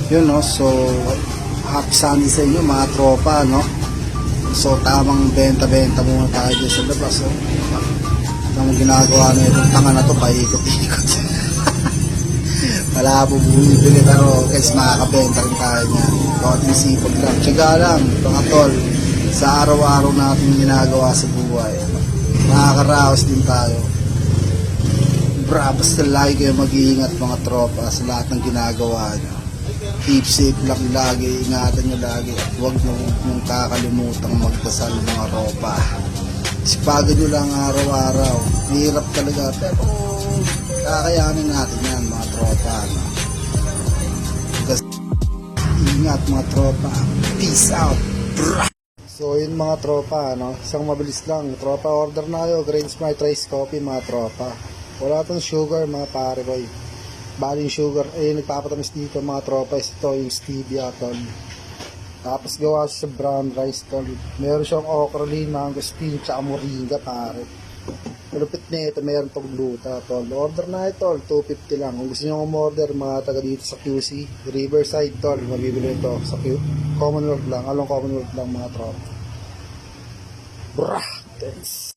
Yun, no? So, happy Sunday sa inyo, mga tropa, no? So, tamang benta-benta muna tayo dyan sa labas, no? Ang ginagawa na itong tanga na to, paikot-ikot. Wala po bumibili, pero guys, makakabenta rin tayo niyan. Konting sipag lang. Tiyaga lang, mga tol, sa araw-araw natin ginagawa sa buhay. Nakakaraos din tayo. Basta lagi kayo mag-iingat, mga tropa, sa lahat ng ginagawa nyo. Keep safe lang lagi, ingatan nyo lagi. At huwag nung kakalimutang magdasal, mga tropa. Sipagan nyo lang araw-araw. Hirap talaga, pero kakayanin natin yan, mga tropa. No? Ingat, mga tropa. Peace out. Brah! So yun, mga tropa, no? Isang mabilis lang. Tropa, order na kayo. Green Smart Rice Coffee, mga tropa. Wala tong sugar, mga pare boy. Bali yung sugar, nagpapatamis dito, mga tropa. Ito yung stevia, tol. Tapos gawa siya sa brown rice, tol. Meron siyang okralin, mangosteen, tsaka moringa, pare. Malupit na ito, meron tong gluta, tol. Order na ito, tol. 250 lang. Kung gusto nyo umorder, mga taga dito sa QC, Riverside, tol. Mabibili ito sa Commonwealth lang. Along Commonwealth lang, mga tropa. Brah! Thanks.